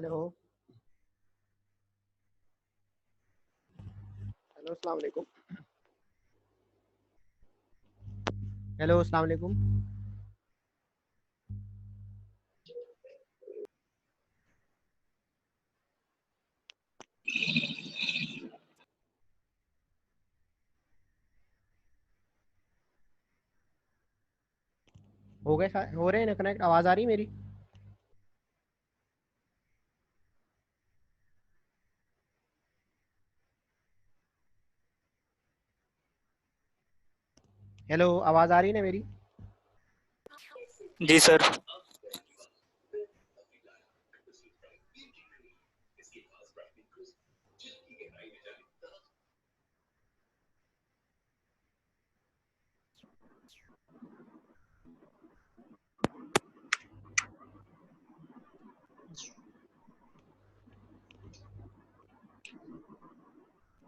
Hello. Hello, अस्सलाम वालेकुम। Hello, अस्सलाम वालेकुम। हो गए हो रहे हैं ना कनेक्ट? आवाज़ आ रही है मेरी? हेलो, आवाज़ आ रही है ना मेरी? जी सर।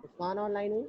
उस्मान ऑनलाइन हुई?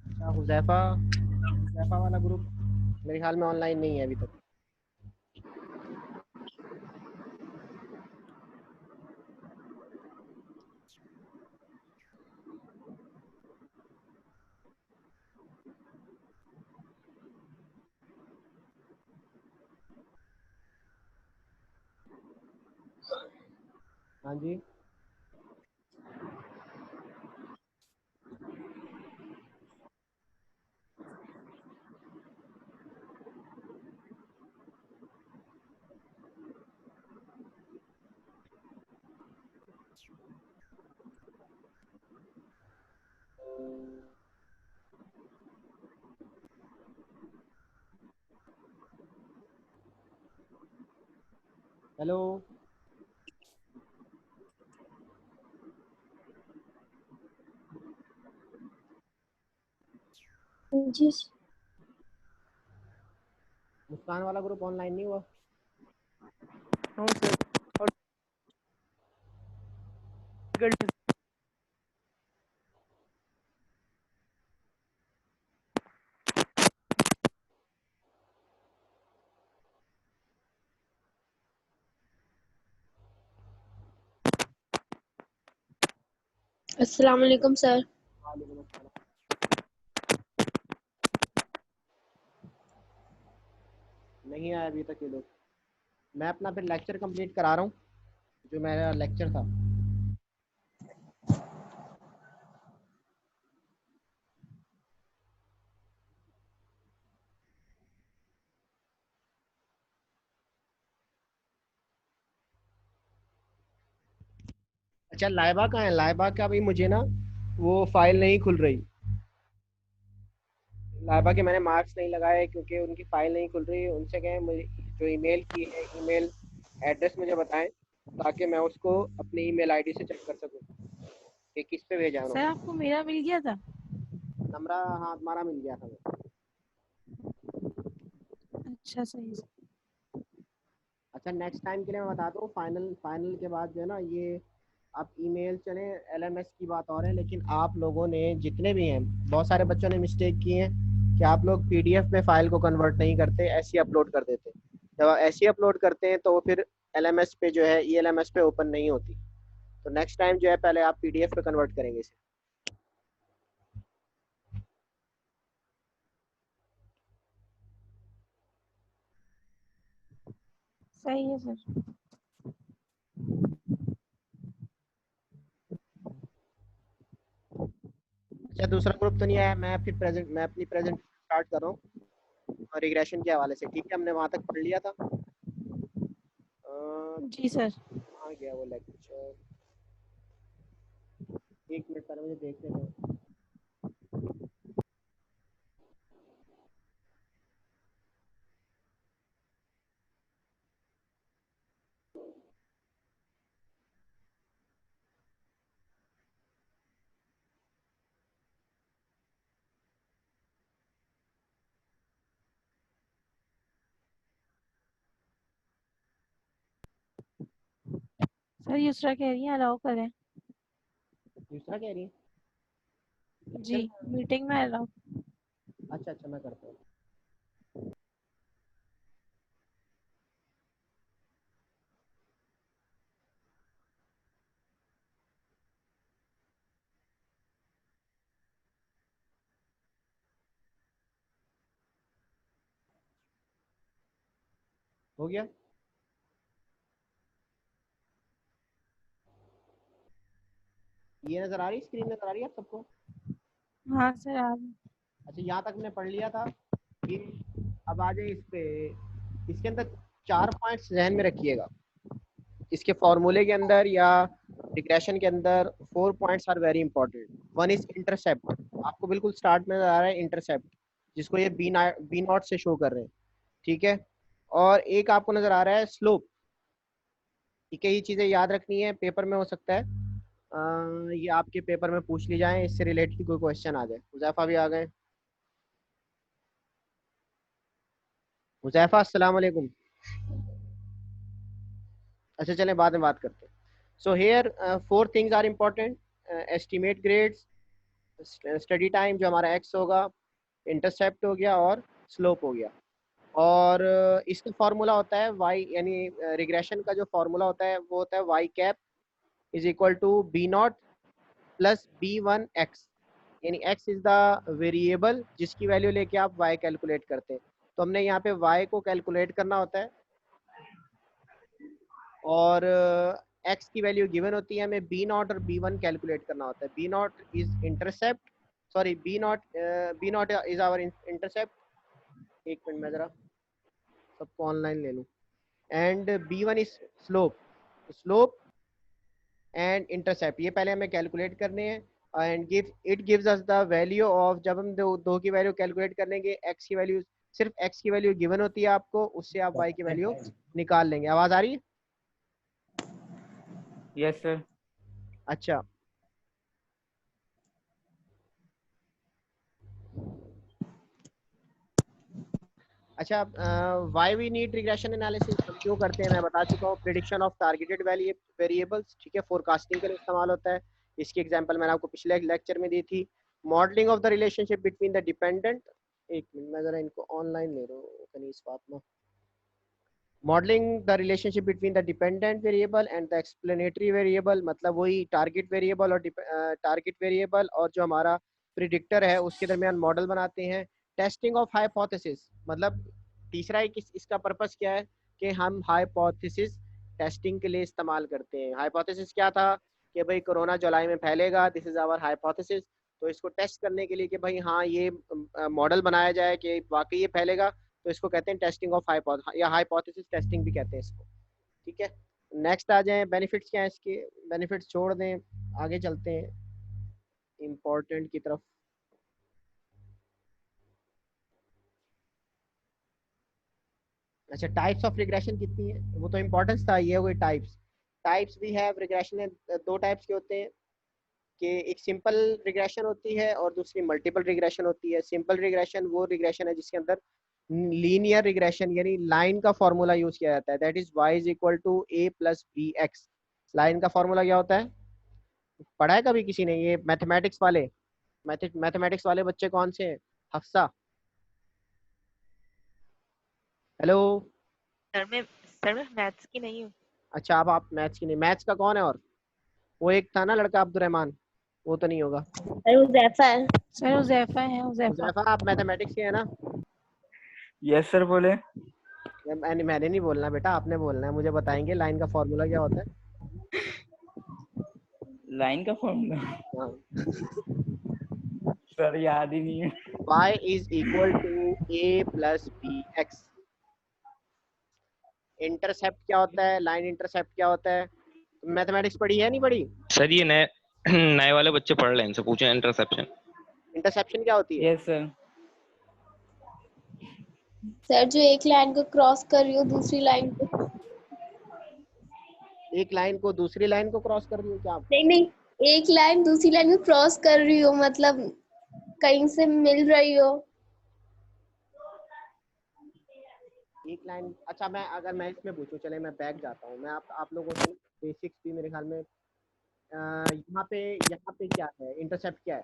अच्छा, हुज़ैफ़ा हुज़ैफ़ा वाला ग्रुप मेरे ख्याल में ऑनलाइन नहीं है अभी तक। हाँ जी। हेलो। जी। मुस्कान वाला ग्रुप ऑनलाइन नहीं हुआ? No sir. और difficult अस्सलाम वालेकुम सर। वालेकुम अस्सलाम। नहीं आया अभी तक ये लोग। मैं अपना फिर लेक्चर कंप्लीट करा रहा हूँ, जो मेरा लेक्चर था। अच्छा, लाइबा कहाँ है? लाइबा का भी मुझे ना वो फाइल नहीं खुल रही। लाइबा के मैंने मार्क्स नहीं लगाए क्योंकि उनकी फाइल नहीं खुल रही। उनसे कहें मुझे जो ईमेल की है, ईमेल एड्रेस मुझे बताएं, ताकि मैं उसको अपनी ईमेल आईडी से चेक कर सकूं कि किस पे भेजा है सर उन्होंने। आपको मेरा मिल गया था? नंबरा, हाँ, तुम्हारा मिल गया था मुझे। अच्छा सही है। अच्छा, नेक्स्ट टाइम के लिए मैं बता दूँ, फाइनल फाइनल के बाद जो है ना, ये आप ईमेल चले, एलएमएस की बात और है, लेकिन आप लोगों ने जितने भी हैं, बहुत सारे बच्चों ने मिस्टेक की है कि आप लोग पीडीएफ में फाइल को कन्वर्ट नहीं करते, ऐसे ही अपलोड कर देते। जब आप ऐसे ही अपलोड करते हैं तो वो फिर एलएमएस पे जो है, ईएलएमएस पे ओपन नहीं होती। तो नेक्स्ट टाइम जो है, पहले आप पीडीएफ पे कन्वर्ट करेंगे इसे। सही है सर। अच्छा, दूसरा ग्रुप तो नहीं आया। मैं अपनी प्रेजेंट स्टार्ट कर रहा हूँ और रिग्रेशन के हवाले से। ठीक है, हमने वहाँ तक पढ़ लिया था। जी सर। कहाँ गया वो लेक्चर? एक मिनट पहले मुझे देखने दो। सर युसरा कह रही है अलाउ करें। दूसरा कह रही है? जी मीटिंग में अलाउ। अच्छा अच्छा, मैं करता हूँ। हो गया? ये नजर आ रही, स्क्रीन नजर आ रही है आप सबको? हाँ सर आप। अच्छा, यहाँ तक मैंने पढ़ लिया था कि अब आ जाए इस पे। इसके अंदर 4 पॉइंट्स ध्यान में रखिएगा। इसके फॉर्मूले के अंदर या रिग्रेशन के अंदर 4 points are very important. One is intercept, आपको बिल्कुल स्टार्ट में नजर आ रहा है इंटरसेप्ट, जिसको ये बी नॉट से शो कर रहे हैं, ठीक है। और एक आपको नजर आ रहा है स्लोप। ठीक है, ये चीजें याद रखनी है, पेपर में हो सकता है ये आपके पेपर में पूछ ली जाए, इससे रिलेटेड कोई क्वेश्चन आ जाए। हुजैफा भी आ गए। हुजैफा अस्सलाम वालेकुम। अच्छा चलें, बाद में बात करते हैं। So here 4 things are important. Estimate grades, study time जो हमारा एक्स होगा, इंटरसेप्ट हो गया और स्लोप हो गया। और इसका फॉर्मूला होता है वाई, यानी रिग्रेशन का जो फॉर्मूला होता है वो होता है Y cap is equal to B not plus B one X, यानी x इज द वेरिएबल जिसकी वैल्यू लेके आप y कैलकुलेट करते हैं। तो हमने यहाँ पे y को कैलकुलेट करना होता है और x की वैल्यू गिवन होती है, हमें b नॉट और b1 कैलकुलेट करना होता है। b not is intercept, sorry B not is our intercept. एक मिनट में जरा सबको ऑनलाइन ले लूँ। And b1 is slope, slope and intercept, ये पहले हमें कैलकुलेट करने हैं। And it gives us the value of, जब हम दो की वैल्यू कैलकुलेट करेंगे, एक्स की वैल्यू, सिर्फ एक्स की वैल्यू गिवन होती है आपको, उससे आप वाई की वैल्यू निकाल लेंगे। आवाज आ रही है? Yes sir. अच्छा, अच्छा, why we need regression analysis हम क्यों करते हैं, मैं बता चुका हूँ। प्रिडिक्शन ऑफ टारगेटेड वेरिएबल्स, ठीक है, फोरकास्टिंग के लिए इस्तेमाल होता है। इसकी एग्जांपल मैंने आपको पिछले लेक्चर में दी थी। Modelling of the relationship between the dependent, एक मिनट मैं जरा इनको ऑनलाइन ले रहा हूँ Kaneez Fatima. Modelling the relationship between the dependent variable and the explanatory variable, मतलब वही टारगेट वेरिएबल और टारगेट वेरिएबल और जो हमारा प्रिडिक्टर है उसके दरमियान मॉडल बनाते हैं। टेस्टिंग ऑफ हाइपोथेसिस, मतलब तीसरा एक इसका पर्पस क्या है कि हम हाइपोथेसिस टेस्टिंग के लिए इस्तेमाल करते हैं। हाइपोथेसिस क्या था कि भाई कोरोना जुलाई में फैलेगा, दिस इज आवर हाइपोथेसिस। तो इसको टेस्ट करने के लिए कि भाई हाँ ये मॉडल बनाया जाए कि वाकई ये फैलेगा, तो इसको कहते हैं टेस्टिंग ऑफ या हाइपोथेसिस टेस्टिंग भी कहते हैं इसको, ठीक है। नेक्स्ट आ जाए, बेनिफिट्स क्या है इसके। बेनिफिट्स छोड़ दें, आगे चलते हैं इम्पोर्टेंट की तरफ। अच्छा, टाइप्स ऑफ रिग्रेशन कितनी है, वो तो इम्पोर्टेंस था, ये कोई टाइप्स। टाइप्स भी है रिग्रेशन में, 2 टाइप्स के होते हैं कि एक सिंपल रिग्रेशन होती है और दूसरी मल्टीपल रिग्रेशन होती है। सिंपल रिग्रेशन वो रिग्रेशन है जिसके अंदर लीनियर रिग्रेशन यानी लाइन का फॉर्मूला यूज किया जाता है, that is y is equal to a plus B X. Line का फॉर्मूला क्या होता है, पढ़ा है कभी किसी ने? ये मैथमेटिक्स वाले, मैथमेटिक्स वाले बच्चे कौन से हैं? हफ्सा, हेलो। सर मैं मैथ्स की नहीं हूँ। अच्छा, अब आप मैथ्स की नहीं, मैथ्स का कौन है? और वो एक था ना लड़का अब्दुलरहमान, वो तो नहीं होगा। सर हुज़ैफा है। सर हुज़ैफा है हुज़ैफा। हुजैफा, आप मैथमेटिक्स के है ना? यस सर बोले। मैंने नहीं बोलना बेटा, आपने बोलना है। मुझे बताएंगे लाइन का फॉर्मूला क्या होता है? लाइन का फॉर्मूला हाँ, सर याद ही नहीं है। y is equal to a plus B X. Intercept क्या होता है, लाइन इंटरसेप्ट क्या होता है? मैथमेटिक्स पढ़ी है नहीं पढ़ी? सर ये नए नए वाले बच्चे पढ़ रहे हैं, इनसे पूछे इंटरसेप्शन। इंटरसेप्शन क्या होती है? Yes sir. सर जो एक लाइन को क्रॉस कर रही हो दूसरी लाइन को। एक लाइन को दूसरी लाइन को क्रॉस कर रही हो क्या आप? नहीं नहीं, एक लाइन दूसरी लाइन को क्रॉस कर रही हो मतलब कहीं से मिल रही हो। एक लाइन, अच्छा मैं अगर मैं इसमें पूछूं, चले मैं बैक जाता हूँ, मैं आप लोगों से बेसिक्स भी मेरे ख्याल में यहाँ पे क्या है, इंटरसेप्ट क्या है,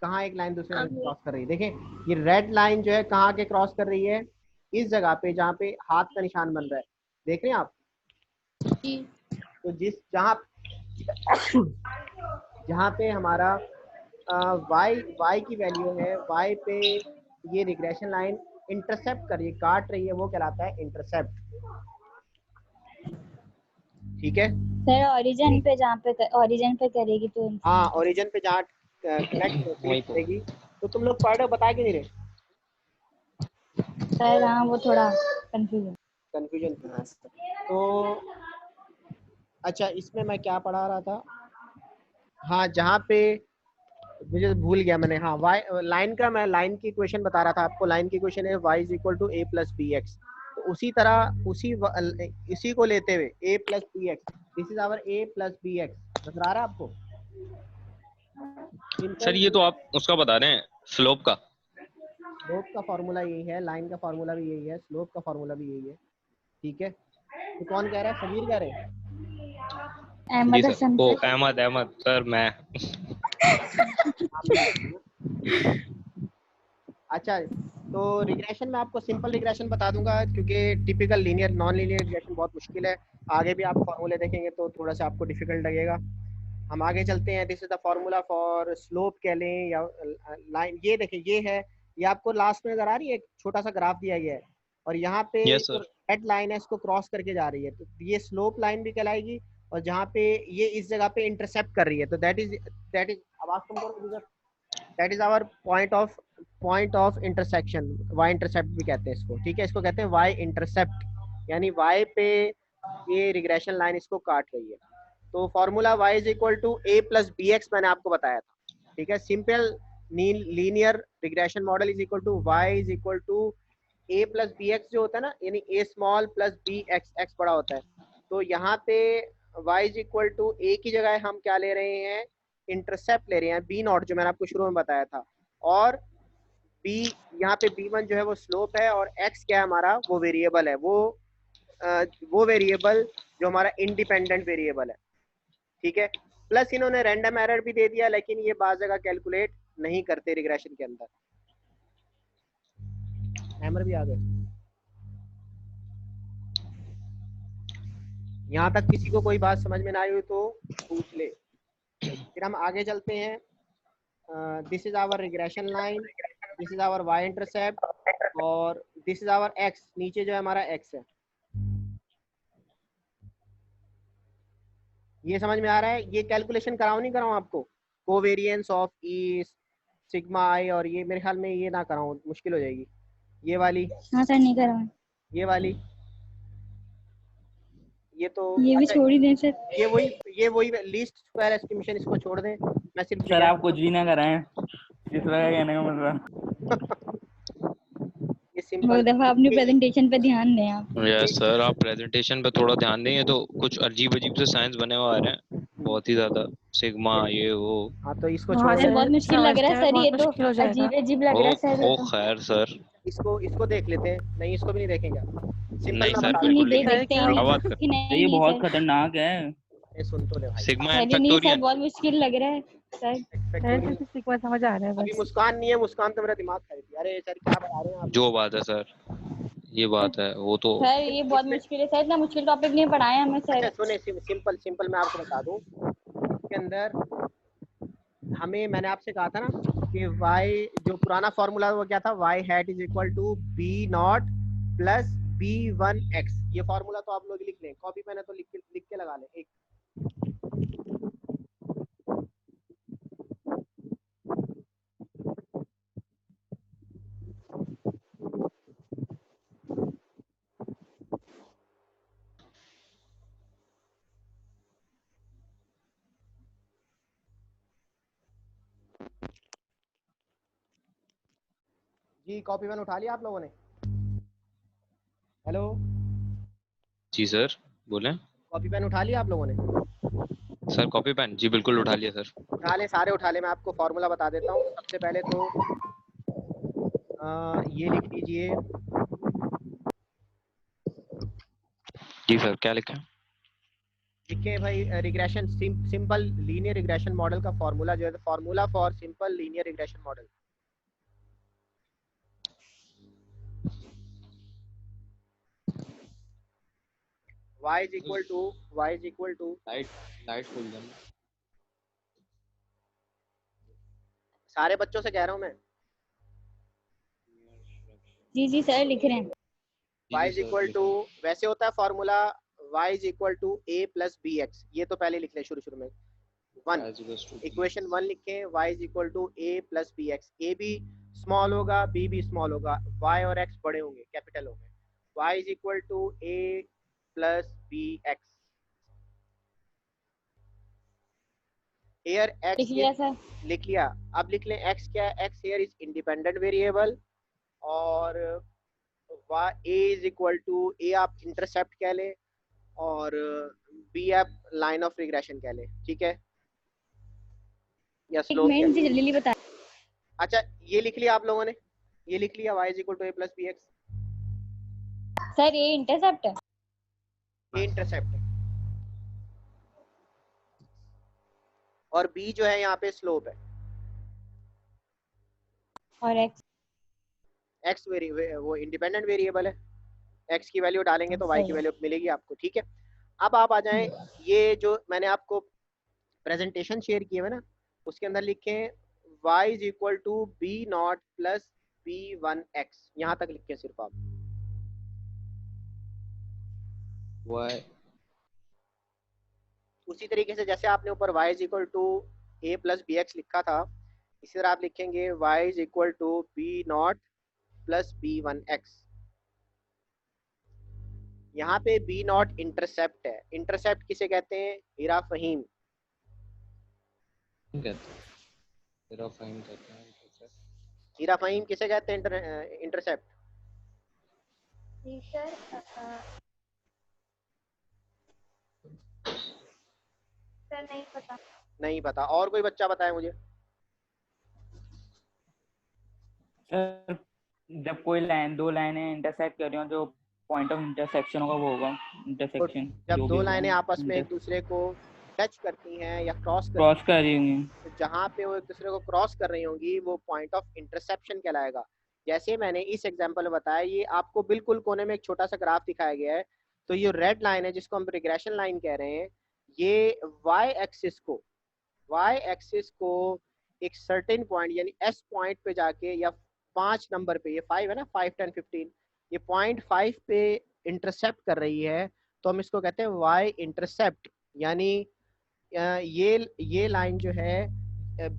कहाँ एक लाइन दूसरे लाइन अभी क्रॉस कर रही है। देखें ये रेड लाइन जो है कहाँ के क्रॉस कर रही है, इस जगह पे जहाँ पे हाथ का निशान बन रहा है, देख रहे हैं आप। जी तो जहाँ पे हमारा y की वैल्यू है, y पे ये रिग्रेशन लाइन इंटरसेप्ट कर रही है, काट रही है, वो कहलाता है इंटरसेप्ट। ठीक है सर ओरिजिन पे जहाँ पे ओरिजिन पे करेगी तो हाँ, ओरिजिन पे जहाँ कनेक्ट वही तो। करेगी। तो तुम लोग पढ़ रहे हो, बता क्यों नहीं रहे? सर हाँ वो थोड़ा कंफ्यूजन। कंफ्यूजन थी। तो अच्छा, इसमें मैं क्या पढ़ा रहा था, हाँ जहाँ पे मुझे भूल गया मैंने, हाँ वाई लाइन का, मैं लाइन की इक्वेशन बता रहा था आपको। लाइन की इक्वेशन है y is equal to a plus B X. तो उसी तरह इसी को लेते हुए a plus B X, this is our a plus B X. नजर आ रहा है आपको? सर ये तो आप उसका बता रहे हैं, स्लोप का। स्लोप का फॉर्मूला यही है, लाइन का फॉर्मूला भी यही है, स्लोप का फॉर्मूला भी यही है। ठीक है, तो कौन कह रहा है? समीर कह रहे हैं? जी अहमद सर। हसन ओ सर। अहमद सर, मैं अच्छा, तो रिग्रेशन में आपको सिंपल रिग्रेशन बता दूंगा, क्योंकि typical linear non linear regression बहुत मुश्किल है। आगे भी आप फॉर्मूले देखेंगे तो थोड़ा सा आपको डिफिकल्ट लगेगा। हम आगे चलते हैं। This is the formula for slope कह लें या लाइन। ये देखिए, ये है, ये आपको लास्ट में नजर आ रही है, एक छोटा सा ग्राफ दिया गया है, और यहाँ पे यस जो सर। रेड लाइन है इसको क्रॉस करके जा रही है, तो ये स्लोप लाइन भी कहलाएगी। और जहाँ पे ये इस जगह पे इंटरसेप्ट कर रही है, तो दैट इज आवाज कम करो, that is our point of intersection. Y intercept भी कहते हैं इसको। ठीक है, इसको कहते हैं वाई इंटरसेप्ट, यानी वाई पे ये रिग्रेशन लाइन इसको काट रही है। तो formula y is equal to a plus B X मैंने आपको बताया था। ठीक है, simple linear regression model is equal to y is equal to a plus B X जो होता है ना, यानी a small plus b X, x बड़ा होता है। तो यहाँ पे y is equal to a की जगह हम क्या ले रहे हैं, इंटरसेप्ट ले रहे हैं b नॉट, जो मैंने आपको शुरू में बताया था। और b, यहाँ पे b1 जो है वो स्लोप है, और x क्या है हमारा, वो वेरिएबल है, वो वेरिएबल जो हमारा इंडिपेंडेंट वेरिएबल है। ठीक है, प्लस इन्होंने रैंडम एरर भी दे दिया, लेकिन ये बाज जगह कैलकुलेट नहीं करते रिग्रेशन के अंदर। हैमर भी आ गए। यहाँ तक किसी को कोई बात समझ में ना आई हो तो पूछ ले। फिर हम आगे चलते हैं। This is our regression line, this is our Y intercept, और दिस इज आवर एक्स, नीचे जो है हमारा एक्स है। ये समझ में आ रहा है? ये कैलकुलेशन कराऊं नहीं कराऊं आपको, कोवेरिएंस ऑफ ई सिग्मा आई, और ये मेरे ख्याल में ये ना कराऊं, मुश्किल हो जाएगी। ये वाली, हाँ सर नहीं करा। ये वाली, ये तो ये भी अच्छा, छोड़ ही दें सर। ये वही लीस्ट स्क्वायर एस्टिमेशन, इसको छोड़ दें। मैं सिर्फ सर आप कुछ भी ना कराएं, इस तरह कहने का मतलब। ये वो सिंपल दफा अपनी प्रेजेंटेशन पे ध्यान दें आप। यस सर, आप प्रेजेंटेशन पे थोड़ा ध्यान देंगे तो कुछ अजीब अजीब से साइंस बने हुए आ रहे हैं, बहुत ही ज्यादा, सिग्मा ये वो। हाँ, तो इसको हाँ छोड़ सर दें। सर, बहुत मुश्किल लग रहा है समझते सर, में ये बहुत तो मुश्किल हो जाएगा। अजीब अजीब लग ओ रहा है सर ये ओ तो। खैर सर। इसको देख लेते हैं। नहीं, इसको भी नहीं देखेंगे आप। सिंपल नहीं मैं सर, बता नहीं बिल्कुल दे नहीं। सर देखते क्या ही क्या होगा? बात नहीं कर, कि ये नहीं बहुत सर। खतरनाक है। सुन तो ले भाई। सिग्मा एंड अरे नहीं सर, फैक्टोरियल। बहुत मुश्किल लग रहा है सर। सर तो किसी को समझ आ रहा है अभी बस। मुस्कान नहीं है, मुस्कान तो मेरा दिमाग खा रही थी। अरे सर क्या बता रहे हैं आप? जो बात है सर, ये बात है, वो तो। सर ये बहुत इसमें मुश्किल है सर, इतना मुश्किल टॉपिक नहीं पढ़ाया हमें अच्छा सर। सुने, सिंपल सिंपल मैं आपको बता दूं। इसके अंदर हमें, मैंने आपसे कहा था ना कि y, जो पुराना फॉर्मूला वो क्या था, y hat is equal to b not plus b1x। ये फॉर्मूला तो आप लोग लिख लें, कॉपी पेन है तो लिख के लगा लें। एक जी, कॉपी पेन उठा लिया आप लोगों ने? हेलो, जी सर, बोलें। कॉपी पेन उठा लिया आप लोगों ने? सर कॉपी पेन, जी बिल्कुल उठा लिया सर। उठा लें, सारे उठा लें। मैं आपको फॉर्मूला बता देता हूँ। सबसे पहले तो ये लिख लीजिए, जी सर, क्या लिखा है? लिखे भाई regression simple linear regression model का फॉर्मूला जो है, formula for simple linear regression model. y is equal to light खोल देना। सारे बच्चों से कह रहा हूं मैं, जी जी सर लिख रहे हैं। y is equal to, वैसे होता है formula y is equal to a plus bx, ये तो पहले लिख लें शुरू में। 1 इक्वेशन 1 लिखें, y is equal to a plus bx, a भी स्मॉल होगा, b भी स्मॉल होगा, y और x बड़े होंगे, कैपिटल होंगे। y is equal to a plus bx, here x लिख लिया सर। लिख लिया। अब लिख लें x क्या है, x here is independent variable और a is equal to a आप इंटरसेप्ट कह लें और b आप लाइन ऑफ रिग्रेशन कह लें, ठीक है, या एक स्लोप मिनट जी जल्दी बता। अच्छा ये लिख लिया आप लोगों ने, ये लिख लिया y is equal to a plus bx, sir ये इंटरसेप्ट है ये इंटरसेप्ट है और b जो है यहाँ पे स्लोप है, और एक्स x वो इंडिपेंडेंट वेरिएबल है, x की वैल्यू डालेंगे तो y की वैल्यू मिलेगी आपको, ठीक है। अब आप आ जाएं, ये जो मैंने आपको प्रेजेंटेशन शेयर किए हुए ना, उसके अंदर लिखें y is equal to b not plus b1x, यहाँ तक लिखें सिर्फ आप। y उसी तरीके से जैसे आपने ऊपर y is equal to a plus bx लिखा था, इसी तरह आप लिखेंगे y is equal to b not plus b1x। यहाँ पे b नॉट इंटरसेप्ट है, इंटरसेप्ट किसे कहते हैं, हीरा फहीम, कहते हैं, तेरा फाइन कहते हैं। हीरा फहीम किसे कहते हैं इंटरसेप्ट? सर नहीं पता। नहीं पता, और कोई बच्चा बताए मुझे। सर जब कोई लाइन, दो लाइनें इंटरसेक्ट कर रही हो, जो पॉइंट ऑफ इंटरसेक्शन होगा वो होगा इंटरसेक्शन। जब दो लाइनें आपस में एक दूसरे को टच करती हैं या क्रॉस कर रही होंगी, तो जहाँ पे वो एक दूसरे को क्रॉस कर रही होंगी वो पॉइंट ऑफ इंटरसेप्शन कहलाएगा। जैसे मैंने इस एग्जांपल में बताया, ये आपको बिल्कुल कोने में एक छोटा सा ग्राफ दिखाया गया है, तो ये रेड लाइन है जिसको हम रिग्रेशन लाइन कह रहे हैं, ये वाई एक्सिस को एक सर्टेन पॉइंट यानी एस पॉइंट पे जाके या 5 नंबर पे, ये 5 है ना, 5, 10, 15, ये पॉइंट 5 पे इंटरसेप्ट कर रही है, तो हम इसको कहते हैं वाई इंटरसेप्ट, यानी ये लाइन जो है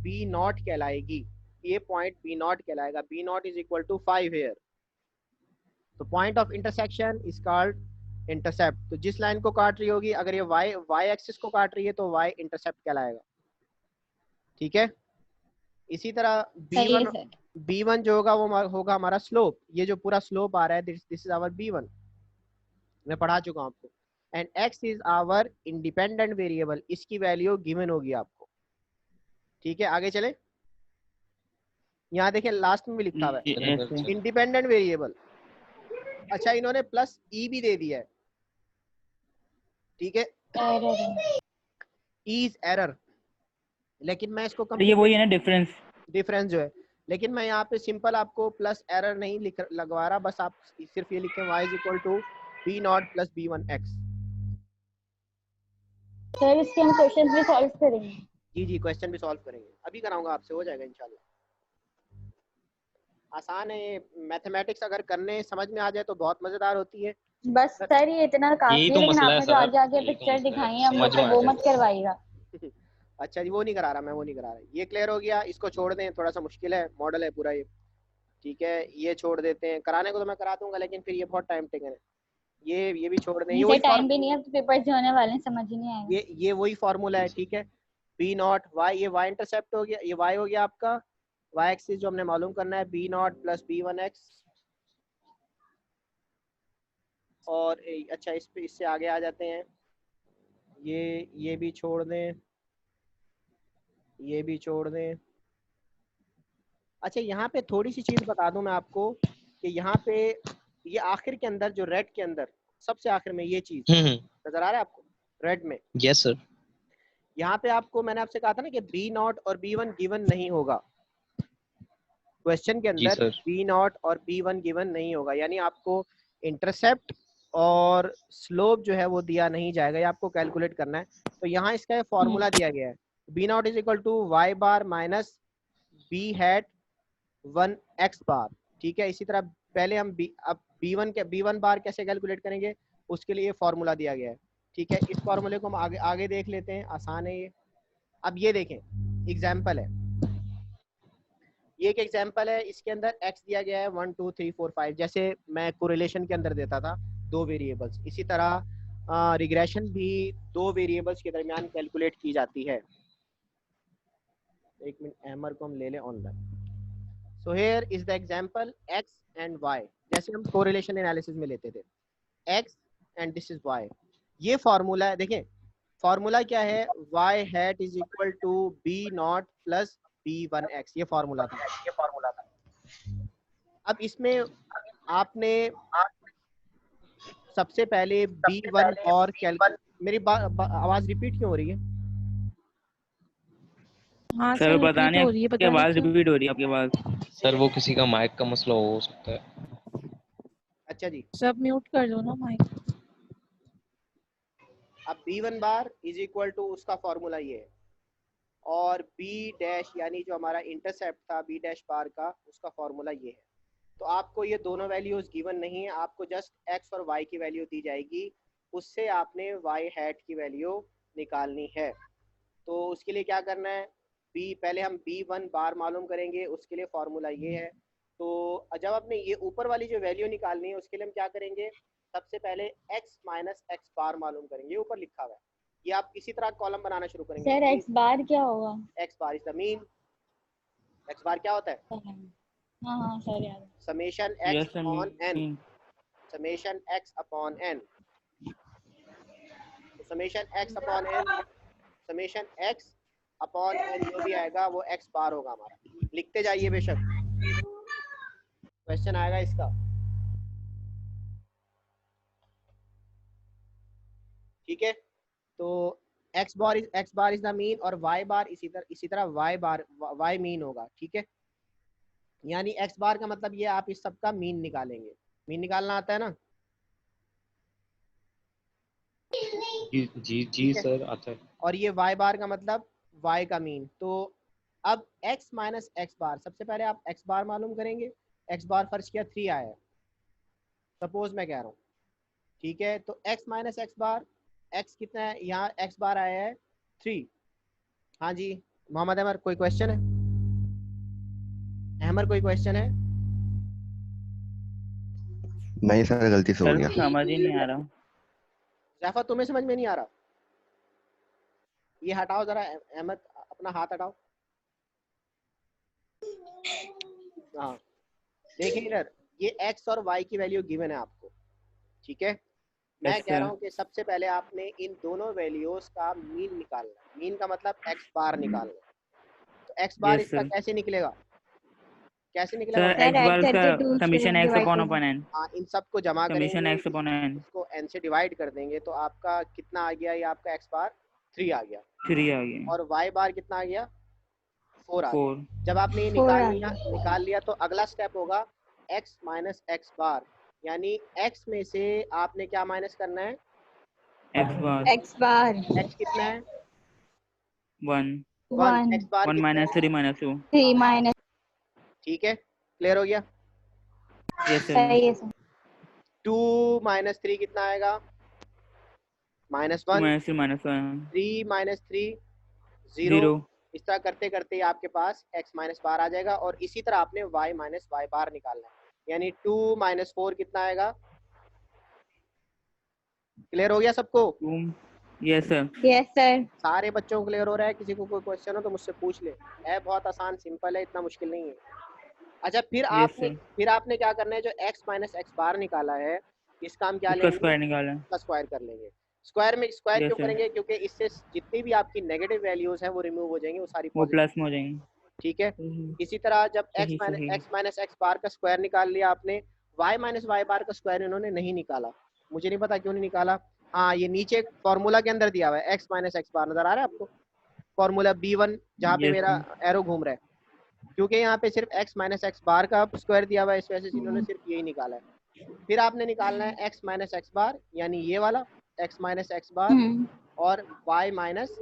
बी नॉट कहलाएगी, ये पॉइंट बी नॉट कहलाएगा, B not is equal to 5 here, तो point of intersection is called intercept. तो जिस लाइन को काट रही होगी, अगर ये वाई एक्सिस को काट रही है तो वाई इंटरसेप्ट कहलाएगा, ठीक है। इसी तरह B1 जो होगा वो होगा हमारा स्लोप, ये जो पूरा स्लोप आ रहा है दिस इज आवर B1, मैं पढ़ा चुका हूँ आपको। And x is our independent variable, इसकी वैल्यू गिवन होगी आपको, ठीक है। आगे चले, यहाँ देखें लास्ट में भी लिखा हुआ है इंडिपेंडेंट वेरिएबल। अच्छा इन्होंने प्लस ई भी दे दिया है, ठीक है, ई इज एरर, लेकिन मैं इसको ये वही है ना डिफरेंस जो है, लेकिन मैं यहाँ पे सिंपल आपको प्लस एरर नहीं लगवा रहा, बस आप सिर्फ ये लिखें y is equal to b not plus b1x। Sir इसके हम क्वेश्चन भी सॉल्व करेंगे। जी क्वेश्चन भी सॉल्व करेंगे, अभी कराऊंगा आपसे, हो जाएगा इंशाल्लाह। आसान है ये, मैथमेटिक्स अगर करने समझ में आ जाए तो बहुत मजेदार होती है। बस सर ये इतना काफी है, लेकिन आपने जो आगे आगे पिक्चर दिखाई है हम लोग को वो मत करवाइएगा। अच्छा जी, वो नहीं करा रहा मैं, वो नहीं करा रहा। ये क्लियर हो गया, इसको छोड़ दें, थोड़ा सा मुश्किल है, मॉडल है पूरा ये, ठीक है, ये छोड़ देते हैं। कराने को तो मैं करा दूंगा, लेकिन फिर ये बहुत टाइम टेकन है, ये भी छोड़ दें। ये टाइम भी नहीं है तो पेपर जो होने वाले हैं समझ ही नहीं आएगा। ये वही फार्मूला है, ठीक है, बी नॉट वाई, ये वाई इंटरसेप्ट हो गया, ये वाई हो गया आपका, वाई एक्सिस जो हमने मालूम करना है बी नॉट प्लस b1x। और अच्छा इस पे, इससे आगे आ जाते हैं, ये भी छोड़ दें, ये भी छोड़ दें। अच्छा यहाँ पे थोड़ी सी चीज बता दूं मैं आपको कि यहाँ पे ये आखिर के अंदर जो रेड के अंदर सबसे आखिर में ये चीज नजर आ रहा है आपको, रेड में। Yes sir. यहाँ पे आपको मैंने आपसे कहा था ना कि B0 और B1 गिवन नहीं होगा, क्वेश्चन के जी अंदर सर। B0 और B1 गिवन नहीं होगा, यानी आपको इंटरसेप्ट और स्लोप जो है वो दिया नहीं जाएगा, ये आपको कैलकुलेट करना है। तो यहाँ इसका फॉर्मूला दिया गया है, B0 is equal to y bar minus b hat 1 x bar, ठीक है। इसी तरह पहले हम अब B1 बार कैसे कैलकुलेट करेंगे, उसके लिए फॉर्मूला दिया गया है, ठीक है। इस फॉर्मूले को हम आगे देख लेते हैं, आसान है ये। अब ये देखें, एग्जाम्पल है, ये एक एग्जाम्पल है, इसके अंदर x दिया गया है 1 2 3 4 5, जैसे मैं कोरिलेशन के अंदर देता था 2 वेरिएबल्स, इसी तरह रिग्रेशन भी 2 वेरिएबल्स के दरमियान कैलकुलेट की जाती है। एक मिनट, हैमर को हम ले लें online. So here is the example x and y, जैसे हम कोरिलेशन एनालिसिस में लेते थे, x and this is y। ये फार्मूला है, देखें फार्मूला क्या है, y hat is equal to b0 plus b1x, ये फार्मूला था। अब इसमें आपने सबसे पहले b1 और मेरी आवाज रिपीट क्यों हो रही है? हाँ सर सर बताने रिपीट हो रही है, की पता नहीं आवाज क्यों। रिपीट हो रही है आपकी आवाज। सर वो किसी का माइक का मसला हो सकता है। अच्छा जी, सब म्यूट कर दो ना माइक। अब b1 bar is equal to उसका फॉर्मूला ये है, और b डैश यानी जो हमारा इंटरसेप्ट था b डैश बार का, उसका फॉर्मूला ये है। तो आपको ये दोनों वैल्यूज गिवन नहीं है, आपको जस्ट x और y की वैल्यू दी जाएगी, उससे आपने y हैट की वैल्यू निकालनी है। तो उसके लिए क्या करना है, पहले हम b1 बार मालूम करेंगे, उसके लिए फॉर्मूला ये है। तो जब आपने ये ऊपर वाली जो वैल्यू निकालनी है, उसके लिए हम क्या करेंगे, सबसे पहले x माइनस एक्स बार मालूम करेंगे, ऊपर लिखा हुआ है, ये आप इसी तरह कॉलम बनाना शुरू करेंगे। सर x बार क्या होगा? x bar is the mean. x बार क्या होता है? हाँ हाँ सर याद है। Summation x upon n, summation x upon n, summation x upon n, summation x upon n जो भी आएगा वो x बार होगा हमारा। लिखते जाइए बेशक, क्वेश्चन आएगा इसका। ठीक है, तो x bar is the mean, और y बार इसी तरह y मीन होगा, ठीक है। यानी x बार का मतलब ये आप इस सब का मीन निकालेंगे। मीन निकालना आता है ना? जी सर आता है। और ये y बार का मतलब y का मीन। तो अब x माइनस एक्स बार, सबसे पहले आप x बार मालूम करेंगे। x बार फर्ज किया 3 आया है, सपोज मैं कह रहा हूँ, ठीक है। तो x माइनस एक्स बार, x कितना है यहाँ, x बार आया है 3। हाँ जी मोहम्मद अहमर, कोई क्वेश्चन है? अहमर कोई क्वेश्चन है? नहीं सर, गलती से हो गया। समझ ही नहीं आ रहा। जैफा तुम्हें समझ में नहीं आ रहा? ये हटाओ जरा, अहमद अपना हाथ हटाओ। हाँ देखिए इधर, ये x और y की वैल्यू गिवन है आपको, ठीक है। मैं कह रहा हूँ कि सबसे पहले आपने इन दोनों वैल्यूज का मीन निकालना है। मीन का मतलब x बार निकालना है। तो x बार इसका कैसे निकलेगा, कैसे निकलेगा? सर x बार का समेशन x अपॉन n। हाँ, इन सबको जमा करेंगे, x अपॉन n, इसको n से डिवाइड कर देंगे, तो आपका कितना आ गया, ये आपका x बार 3 आ गया, 3 आ गया, और y बार कितना आ गया, 4 आ 4। गया। जब आपने ये निकाल लिया तो अगला स्टेप होगा x माइनस एक्स बार, यानी x में से आपने क्या माइनस करना है, x बार। x कितना है, 1 x बार 1 माइनस 3 माइनस 2, 3 माइनस। ठीक है, क्लियर हो गया? यस सही है सर। 2 माइनस 3 कितना आएगा, -1, 3 माइनस 3 0। इस तरह करते करते आपके पास x माइनस बार आ जाएगा, और इसी तरह आपने y माइनस वाई बार निकालना है, यानी 2 माइनस 4 कितना आएगा। क्लियर हो गया सबको? Yes sir. Yes sir. सारे बच्चों को क्लियर हो रहा है? किसी को कोई क्वेश्चन हो तो मुझसे पूछ ले, है बहुत आसान सिंपल है, इतना मुश्किल नहीं है। अच्छा, फिर आपने क्या करना है, जो x माइनस एक्स बार निकाला है, इसका हम क्या लेंगे, इसका स्क्वायर कर लेंगे। स्क्वायर क्यों करेंगे, क्योंकि इससे जितनी भी आपकी नेगेटिव वैल्यूज हैं वो रिमूव हो जाएंगी, वो सारी प्लस में हो जाएंगी, ठीक है। इसी तरह जब x माइनस एक्स बार का स्क्वायर निकाल लिया आपने, y माइनस वाई बार का स्क्वायर इन्होंने नहीं निकाला, मुझे नहीं पता क्यों नहीं निकाला। हाँ ये नीचे फॉर्मूला के अंदर दिया हुआ है, x माइनस एक्स बार नजर आ रहा है आपको, फॉर्मूला B1 जहाँ पे Yes, मेरा sir. एरो घूम रहा है, क्योंकि यहाँ पे सिर्फ x माइनस एक्स बार का स्क्वायर दिया हुआ है, इस वजह से इन्होंने सिर्फ यही निकाला है। फिर आपने निकालना है x माइनस एक्स बार, यानी ये वाला x माइनस एक्स बार और y माइनस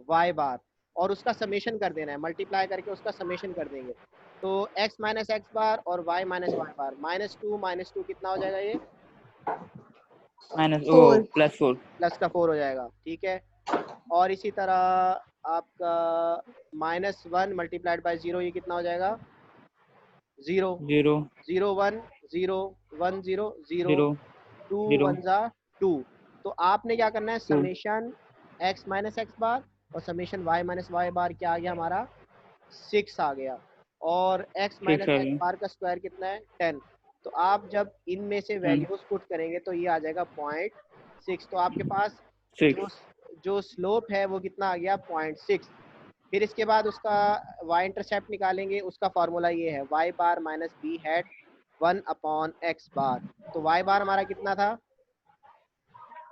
वाई बार, और उसका समेशन कर देना है, मल्टीप्लाई करके उसका समेशन कर देंगे। तो x माइनस एक्स बार और y माइनस वाई बार, माइनस टू कितना हो जाएगा, ये +4 प्लस का 4 हो जाएगा, ठीक है। और इसी तरह आपका -1 मल्टीप्लाइड बाय 0, ये कितना हो जाएगा, 0 0 0 1 0 1 0 0 0 2 0 1 जा 2। तो आपने क्या करना है, 2 समेशन x माइनस एक्स बार और समेशन y माइनस वाई बार क्या आ गया हमारा, 6 आ गया, और x 6 माइनस आ एक्स गया बार का स्क्वायर कितना है, 10। तो आप जब इनमें से 10 वैल्यूज पुट करेंगे तो ये आ जाएगा 0.6। तो आपके पास 6 जो स्लोप है वो कितना आ गया, 0.6। फिर इसके बाद उसका y इंटरसेप्ट निकालेंगे, उसका फार्मूला ये है y bar minus B hat 1/x बार। तो y बार हमारा कितना था,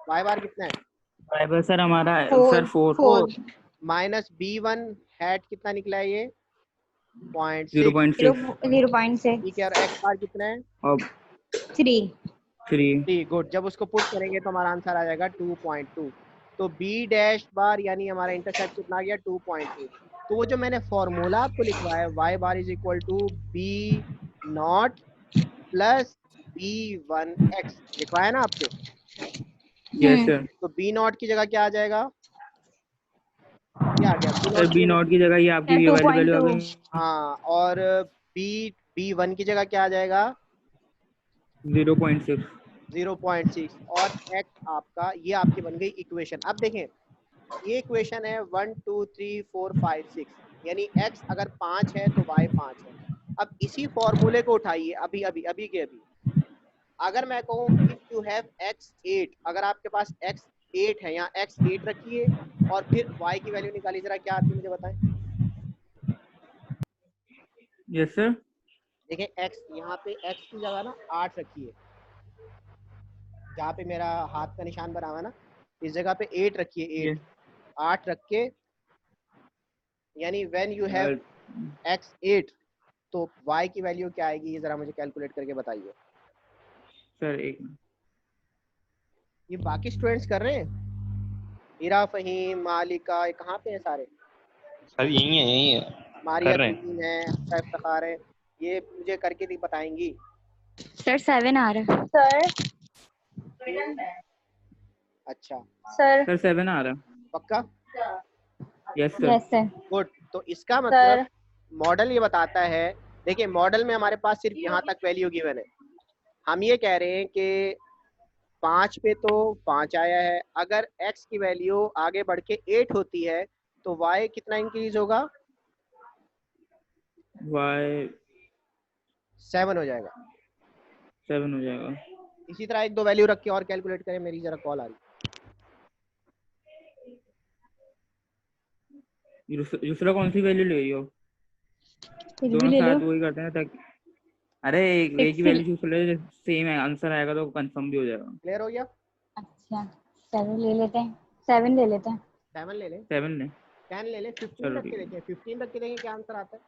y बार कितना है, फाइबर सर हमारा सर 4 माइनस B1 हैट कितना निकला है, ये 0.6, 0.6 ठीक है। और x बार कितना है, और 3 ठीक, गुड। जब उसको पुट करेंगे तो हमारा आंसर आ जाएगा 2.2। तो b डैश बार यानी हमारा इंटरसेप्ट कितना आ गया, 2.2। तो वो जो मैंने फॉर्मूला आपको लिखवाया है, y bar is equal to B0 plus B1x लिखवाया ना आपसे, यस सर। तो B0 की जगह क्या आ जाएगा, क्या आ गया सर B0 की जगह ये आपकी ये वाली वैल्यू आ गई। हाँ, और B1 की जगह क्या आ जाएगा, 0.6 0.6, और x आपका, ये आपकी बन गई इक्वेशन। अब देखें ये इक्वेशन है 1 2 3 4 5 6, यानी x अगर 5 है तो y 5 है। अब इसी फॉर्मूले को उठाइए अभी अभी अभी के अभी, अगर मैं कहूँ इफ यू हैव x8, अगर आपके पास x8 है, यहाँ x8 रखिए और फिर y की वैल्यू निकालिए, जरा क्या आती है मुझे बताएं। Yes sir. देखें x, यहाँ पे x की जगह ना 8 रखिए, जहाँ पे मेरा हाथ का निशान बना हुआ है ना, इस जगह पे 8 रखिए, 8 रख के, यानी व्हेन यू हैव x8 तो y की वैल्यू क्या आएगी, ये जरा मुझे कैलकुलेट करके बताइए। सर एक मिनट। ये बाकी स्टूडेंट्स कर रहे हैं, हीरा, फहीम, मालिका, ये कहाँ पे हैं सारे, सर यही है मारिया कर रहे हैं। तमीम है, हफ्सा इफ्तिखार है, ये मुझे करके बताएंगी। सर 7 आ रहा है सर अच्छा सर सर 7 आ रहा है। पक्का, yes sir. Yes sir. Good. तो इसका मतलब मॉडल ये बताता है, देखिए मॉडल में हमारे पास सिर्फ यहाँ तक वैल्यू गिवन है, हम ये कह रहे हैं कि 5 पे तो 5 आया है, अगर x की वैल्यू आगे बढ़ के 8 होती है तो y कितना इंक्रीज होगा, y 7 हो जाएगा। 7 हो जाएगा। इसी तरह एक दो वैल्यू रख के और कैलकुलेट करें, मेरी जरा कॉल आ रही है। दूसरा कौन सी वैल्यू ले रही हो, दोनों साथ वही करते हैं ताकि, अरे एक ही वैल्यू चूज कर ले, सेम है आंसर आएगा तो कंफर्म भी हो जाएगा। क्लियर हो गया, अच्छा 7 ले लेते हैं, 7 ले लेते हैं। 7 ले लें, 7 ने 10 ले लें, 15 चलो रख के देखें, 15 रख के देखें क्या आंसर आता है।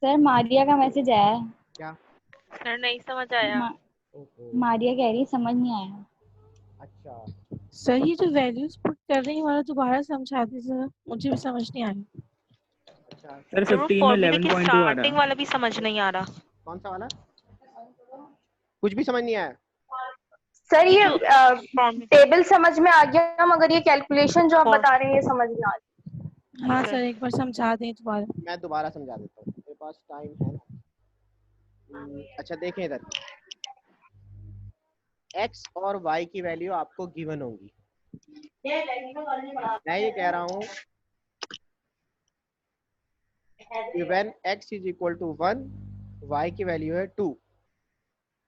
सर मारिया का मैसेज आया है। क्या, सर नहीं समझ आया। मारिया कह रही है समझ नहीं आया। अच्छा सर ये जो वैल्यूज पुट कर रही हैं वाला दोबारा समझा दीजिए सर, मुझे भी समझ नहीं आया। अच्छा, सर सर वो 15 में फॉर्मूले की 11.2 आ रहा स्टार्टिंग है। वाला भी समझ नहीं आ रहा। कौन सा वाला, कुछ भी समझ नहीं आया। सर ये फॉर्म टेबल समझ में आ गया, मगर ये कैलकुलेशन जो आप बता रहे हैं ये समझ नहीं आ रही। हाँ सर एक बार समझा दें दोबारा। मैं दोबारा समझा देता हूँ, मेरे पास टाइम है ना। अच्छा देखें इधर, x और y की वैल्यू आपको गिवन होंगी। मैं ये कह रहा हूँ when x is equal to 1, y की वैल्यू है 2।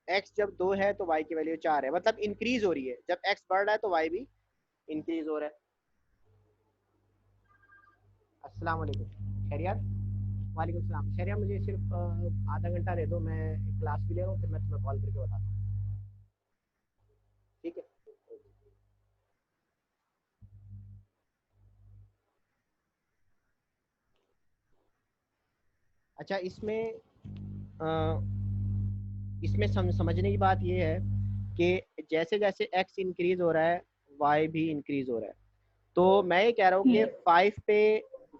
x जब 2 है तो y की वैल्यू 4 है, मतलब इंक्रीज हो रही है, जब x बढ़ रहा है तो y भी इंक्रीज हो रहा है। अस्सलाम वालेकुम खैरियत। वालेकुम सलाम। खैरियत, मुझे सिर्फ आधा घंटा दे दो, मैं क्लास भी ले रहा हूँ, फिर मैं तुम्हें कॉल करके बताता हूँ, ठीक है। अच्छा, इसमें समझने की बात ये है कि जैसे जैसे x इंक्रीज हो रहा है y भी इंक्रीज हो रहा है। तो मैं ये कह रहा हूँ कि 5 पे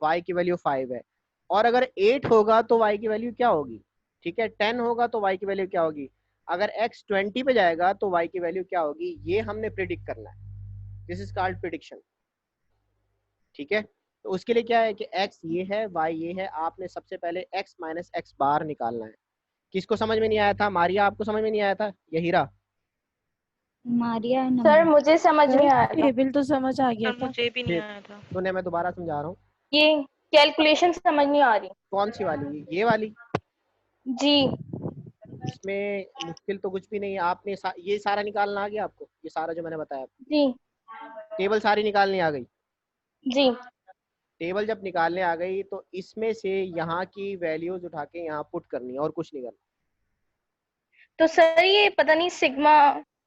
y की वैल्यू 5 है, और अगर 8 होगा तो y की वैल्यू क्या होगी? ठीक है, 10 होगा तो y की वैल्यू क्या होगी? अगर x 20 पे जाएगा तो y की वैल्यू क्या होगी? ये हमने प्रिडिक्ट करना है। This is called prediction. ठीक है, तो उसके लिए क्या है कि x ये है, y ये है, आपने सबसे पहले x माइनस एक्स बार निकालना है। किसको समझ में नहीं आया था? मारिया, आपको समझ में नहीं आया था? या हीरा? मारिया है सर नंबर। मुझे समझ नहीं आया था। टेबल तो समझ आ गया सर था। मुझे भी नहीं फिर आया था। सुने, मैं दोबारा समझा रहा हूँ। ये कैलकुलेशन समझ नहीं आ रही। कौन सी वाली? ये वाली? जी इसमें मुश्किल तो कुछ भी नहीं है। आपने ये सारा निकालना आ गया आपको? ये सारा जो मैंने बताया, जी टेबल सारी निकालनी आ गई? जी। टेबल जब निकालने आ गई तो इसमें से यहाँ की वैल्यूज उठा के यहाँ पुट करनी है और कुछ नहीं करना। तो सर ये पता नहीं सिग्मा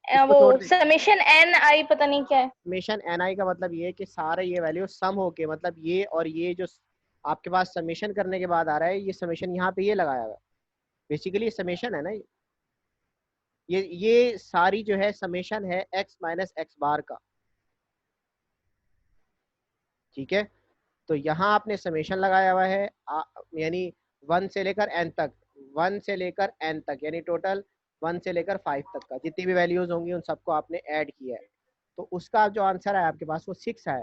इसको वो छोड़ दे। समेशन एन आई पता नहीं क्या है। समेशन एन आई का मतलब ये है कि सारे ये वैल्यू सम होके, मतलब ये और ये जो आपके पास समेशन करने के बाद आ रहा है, ये समेशन यहाँ पे ये लगाया हुआ है। बेसिकली समेशन है ना, ये सारी जो है समेशन है x माइनस एक्स बार का। ठीक है, तो यहाँ आपने समेशन लगाया हुआ है, यानी 1 से लेकर n तक, 1 से लेकर n तक, यानी टोटल 1 से लेकर 5 तक का जितनी भी वैल्यूज होंगी उन सबको आपने ऐड किया है। तो उसका जो आंसर है आपके पास वो 6 है।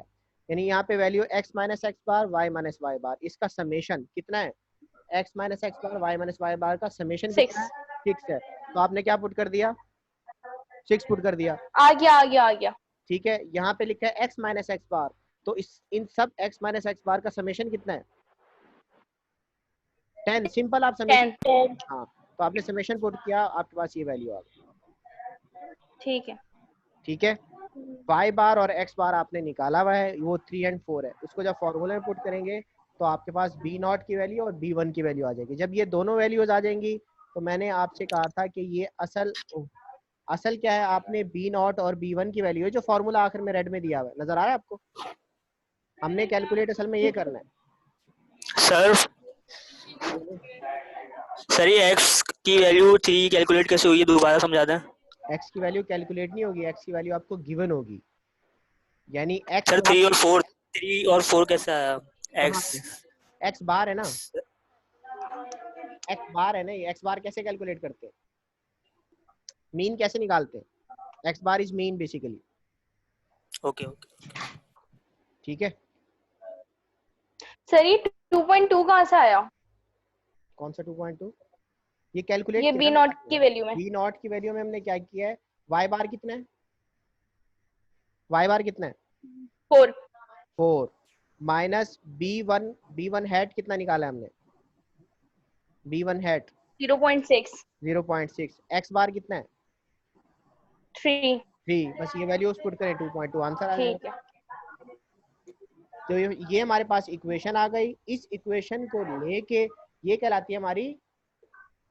यानी यहाँ पे वैल्यू x माइनस एक्स बार, y माइनस वाई बार, इसका समेशन कितना है? x माइनस एक्स बार, y माइनस वाई बार का समेशन कितना है? 6 है। तो आपने क्या पुट कर दिया? 6 पुट कर दिया। आ गया आ गया आ गया। ठीक है, यहाँ पे लिखा है x माइनस एक्स बार, तो इन सब x माइनस एक्स बार का समेशन कितना है? 10। सिंपल, आप समेशन, 10। हाँ, तो आपने समेशन पुट किया, आपके पास ये वैल्यू आ गई। ठीक है। ठीक है, y बार और x बार आपने निकाला हुआ है, वो 3 और 4 है। उसको जब फॉर्मूले में पुट करेंगे तो आपके पास b0 की वैल्यू और b1 की वैल्यू आ जाएगी। जब ये दोनों वैल्यूज आ जाएंगी तो मैंने आपसे कहा था कि ये असल क्या है, आपने b0 और b1 की वैल्यू है, जो फॉर्मूला आखिर में रेड में दिया हुआ है, नजर आ रहा है आपको? हमने कैलकुलेट असल में ये करना है। सर ये x की वैल्यू 3 कैलकुलेट कैसे हुई है, दोबारा समझा दें। x की वैल्यू कैलकुलेट नहीं होगी, x की वैल्यू आपको गिवन होगी, यानी x सर 3 और 4 कैसे आया? x बार है ना, x बार है ना, ये x बार कैसे कैलकुलेट करते हैं? मीन कैसे निकालते हैं? x bar is mean basically. Okay. ठीक है सर, ये 2.2 कहाँ से आया? कौन सा 2.2? ये कैलकुलेट ये बी नॉट की वैल्यू में, बी नॉट की वैल्यू में हमने क्या किया है? y बार कितना है? y बार कितना है? 4 माइनस b1 हैट कितना निकाला है हमने? b1 hat 0.6। x बार कितना है? 3। बस ये वैल्यूज पुट करें, 2.2 आंसर आ ठीक जाएगा। है। तो ये हमारे पास इक्वेशन आ गई। इस इक्वेशन को लेके ये कहलाती है हमारी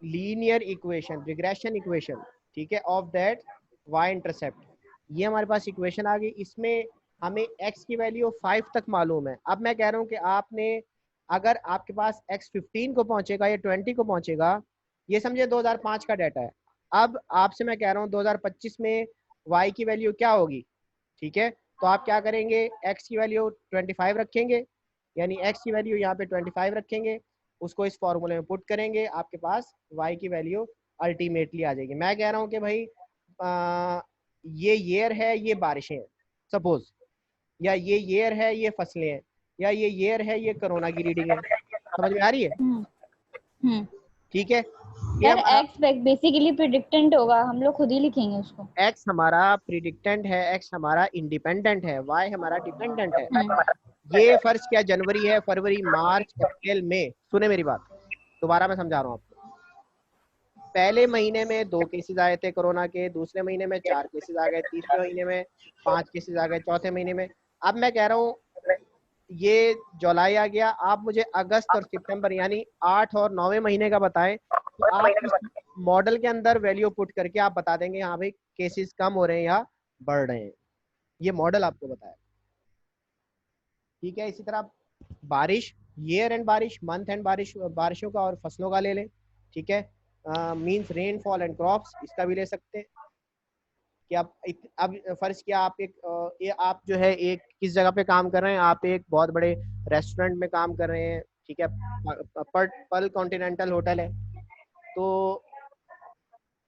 लीनियर इक्वेशन, रिग्रेशन इक्वेशन। ठीक है, ऑफ दैट y इंटरसेप्ट। ये हमारे पास इक्वेशन आ गई। इसमें हमें x की वैल्यू 5 तक मालूम है। अब मैं कह रहा हूँ कि आपने, अगर आपके पास x 15 को पहुंचेगा या 20 को पहुंचेगा, ये समझे 2005 का डाटा है। अब आपसे मैं कह रहा हूँ 2025 में y की वैल्यू क्या होगी? ठीक है, तो आप क्या करेंगे? x की वैल्यू 25 रखेंगे, यानी x की वैल्यू यहाँ पे 25 रखेंगे, उसको इस फॉर्मूले में पुट करेंगे, आपके पास y की वैल्यू अल्टीमेटली आ जाएगी। मैं कह रहा हूँ कि भाई ये ईयर है, ये बारिशें हैं सपोज, या ये ईयर है, ये फसलें हैं, या ये ईयर है, ये कोरोना की रीडिंग है। समझ में आ रही है? ठीक है, यार x बेसिकली प्रेडिक्टेंट होगा, हम लोग खुद ही लिखेंगे उसको। x हमारा प्रेडिक्टेंट है, x हमारा इंडिपेंडेंट है, y हमारा डिपेंडेंट है। ये फर्ज क्या, जनवरी है, फरवरी, मार्च, अप्रैल, मई। सुने मेरी बात, दोबारा मैं समझा रहा हूँ आपको। पहले महीने में 2 केसेस आए थे कोरोना के, दूसरे महीने में 4 केसेस आ गए, तीसरे महीने में 5 केसेस आ गए, चौथे महीने में। अब मैं कह रहा हूँ ये जुलाई आ गया, आप मुझे अगस्त और सितंबर यानी 8 और 9वें महीने का बताएं, तो आप मॉडल के अंदर वैल्यू पुट करके आप बता देंगे हाँ भाई केसेस कम हो रहे हैं या बढ़ रहे हैं। ये मॉडल आपको बताया। ठीक है, इसी तरह बारिश ईयर एंड बारिश, मंथ एंड बारिश, बारिशों का और फसलों का ले लें, ठीक है। मींस रेनफॉल एंड क्रॉप्स, इसका भी ले सकते हैं कि आप अब फर्ज किया आप आप जो है एक किस जगह पे काम कर रहे हैं, आप एक बहुत बड़े रेस्टोरेंट में काम कर रहे हैं, ठीक है, पर्ल कॉन्टिनेंटल होटल है। तो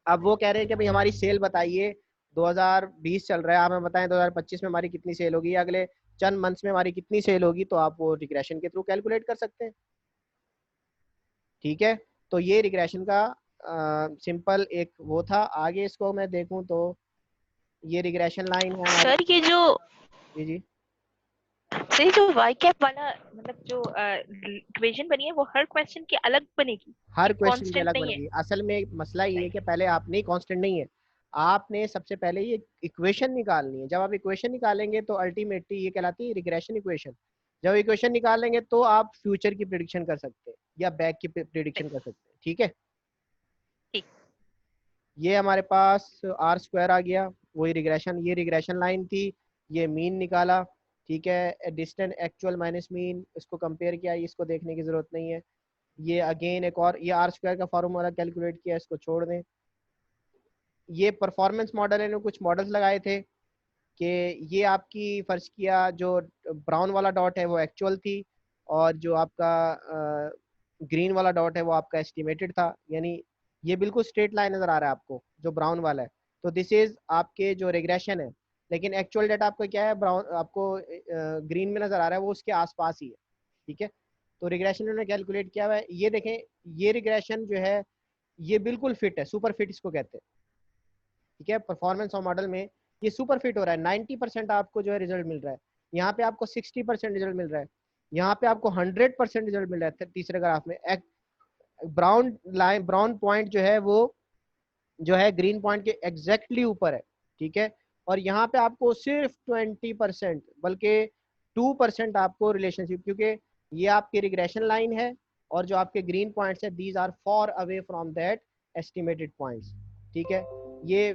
अब वो कह रहे हैं कि भाई हमारी सेल बताइए, 2020 चल रहा है, आप हमें बताएं 2025 में हमारी कितनी सेल होगी, अगले चंद मंथ्स में हमारी कितनी सेल होगी, तो आप वो रिग्रेशन के थ्रू कैलकुलेट कर सकते हैं, ठीक है। तो ये रिग्रेशन का सिंपल एक वो था। आगे इसको मैं देखूं तो ये रिग्रेशन लाइन है हमारी। सर ये जो जी सर जो वाई कैप वाला मतलब जो इक्वेशन बनी है वो हर क्वेश्चन की अलग बनेगी, हर क्वेश्चन की कांस्टेंट अलग नहीं बनेगी। असल में मसला ये है कि पहले आपने कांस्टेंट नहीं है, आपने सबसे पहले ये इक्वेशन निकालनी है। जब आप इक्वेशन निकालेंगे तो अल्टीमेटली ये कहलाती है रिग्रेशन इक्वेशन। जब इक्वेशन निकालेंगे तो आप फ्यूचर की प्रिडिक्शन कर सकते हैं या बैक की प्रिडिक्शन कर सकते हैं, ठीक है। ठीक। ये हमारे पास आर स्क्वायर आ गया, वही रिग्रेशन, ये रिग्रेशन लाइन थी, ये मीन निकाला, ठीक है, डिस्टेंस एक्चुअल माइनस मीन, इसको कंपेयर किया, इसको देखने की जरूरत नहीं है। ये अगेन एक और, ये आर स्क्वायर का फॉर्मूला कैलकुलेट किया, इसको छोड़ दें। ये परफॉर्मेंस मॉडल है, कुछ मॉडल्स लगाए थे कि ये आपकी फर्ज किया जो ब्राउन वाला डॉट है वो एक्चुअल थी, और जो आपका ग्रीन वाला डॉट है वो आपका एस्टिमेटेड था। यानी ये बिल्कुल स्ट्रेट लाइन नजर आ रहा है आपको जो ब्राउन वाला है, तो दिस इज आपके जो रिग्रेशन है। लेकिन एक्चुअल डाटा आपको क्या है, ब्राउन आपको ग्रीन में नजर आ रहा है, वो उसके आसपास ही है, ठीक है। तो रिग्रेशन उन्होंने कैलकुलेट किया हुआ है। ये देखें, ये रिग्रेशन जो है ये बिल्कुल फिट है, सुपर फिट इसको कहते हैं, ठीक है। परफॉर्मेंस और मॉडल में ये सुपर फिट हो रहा है, 90% आपको जो है रिजल्ट मिल रहा है, यहाँ पे आपको 60% रिजल्ट मिल रहा है, यहाँ पे आपको 100% रिजल्ट मिल रहा है। तीसरे ग्राफ में ब्राउन लाइन, ब्राउन पॉइंट जो है वो जो है ग्रीन पॉइंट के एग्जैक्टली ऊपर है, ठीक है। और यहाँ पे आपको सिर्फ 20% बल्कि 2% आपको रिलेशनशिप, क्योंकि ये आपकी रिग्रेशन लाइन है और जो आपके ग्रीन पॉइंट्स है these are far away from that estimated points, ठीक है। ये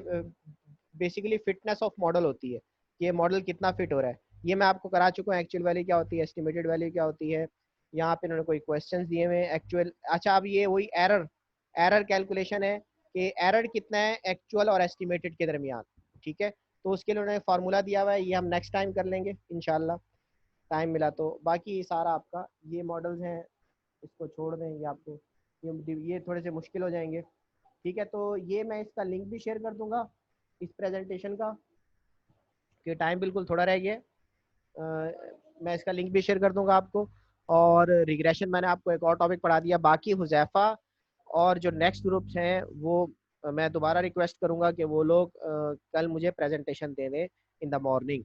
बेसिकली फिटनेस ऑफ मॉडल होती है कि ये मॉडल कितना फिट हो रहा है। ये मैं आपको करा चुका हूँ, एक्चुअल वैल्यू क्या होती है, एस्टिमेटेड वैल्यू क्या होती है। यहाँ पे इन्होंने कोई क्वेश्चंस दिए हुए हैं एक्चुअल। अच्छा, अब ये वही एरर कैलकुलेशन है कि एरर कितना है एक्चुअल और एस्टिमेटेड के दरमियान, ठीक है। तो उसके लिए उन्होंने फार्मूला दिया हुआ है, ये हम नेक्स्ट टाइम कर लेंगे इंशाल्लाह, टाइम मिला तो। बाकी सारा आपका ये मॉडल्स हैं, इसको छोड़ दें, ये आपको ये थोड़े से मुश्किल हो जाएंगे, ठीक है। तो ये मैं इसका लिंक भी शेयर कर दूंगा इस प्रेजेंटेशन का, कि टाइम बिल्कुल थोड़ा रह गया। मैं इसका लिंक भी शेयर कर दूंगा आपको। और रिग्रेशन मैंने आपको एक और टॉपिक पढ़ा दिया। बाकी हुजैफा और जो नेक्स्ट ग्रुप्स हैं वो मैं दोबारा रिक्वेस्ट करूंगा कि वो लोग कल मुझे प्रेजेंटेशन दे दें इन द मॉर्निंग,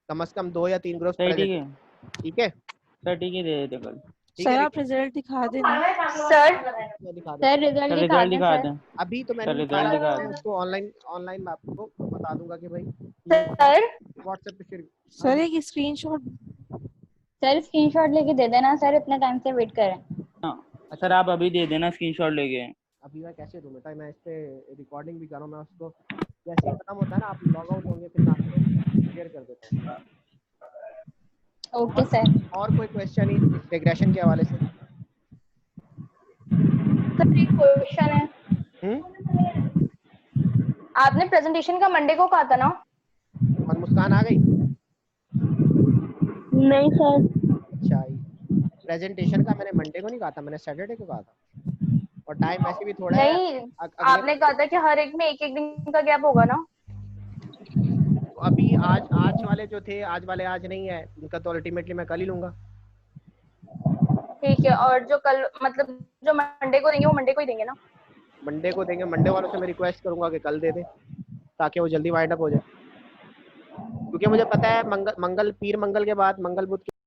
कम से कम 2 या 3 ग्रुप्स, ठीक है सर, ठीक है, दे देते कल। सर आप रिजल्ट दिखा देना। सर रिजल्ट दिखा दें। अभी तो मैंने मैं उसको ऑनलाइन मैं आपको बता दूंगा कि भाई सर व्हाट्सएप पे शेयर। सर एक स्क्रीनशॉट लेके दे देना सर, इतने टाइम से वेट कर रहे हैं। हाँ सर, आप अभी दे देना स्क्रीनशॉट लेके। अभी मैं कैसे दूं बेटा, मैं इस पे रिकॉर्डिंग भी कर रहा हूं, मैं उसको जैसे ही खत्म होता है ना, आप लॉग आउट होंगे फिर मैं आपको शेयर कर देता हूं। Okay sir. और कोई क्वेश्चन इस रिग्रेशन के हवाले से? सर एक क्वेश्चन है, आपने प्रेजेंटेशन का मंडे को कहा था ना? और मुस्कान आ गई? नहीं सर। अच्छा, प्रेजेंटेशन का मैंने मंडे को नहीं कहा था, मैंने सैटरडे को कहा था, और टाइम वैसे भी थोड़ा नहीं है। आपने कहा था कि हर एक में एक दिन का गैप होगा ना। तो अभी आज वाले जो थे, आज वाले आज नहीं है, उनका तो अल्टीमेटली मैं कल ही लूंगा। ठीक है, और जो कल मतलब जो मंडे को देंगे वो मंडे को ही देंगे ना? मंडे को देंगे। मंडे वालों से मैं रिक्वेस्ट करूंगा कि कल दे दें ताकि वो जल्दी वाइंड अप हो जाए, क्योंकि मुझे पता है मंगल पीर मंगल के बाद मंगल बुध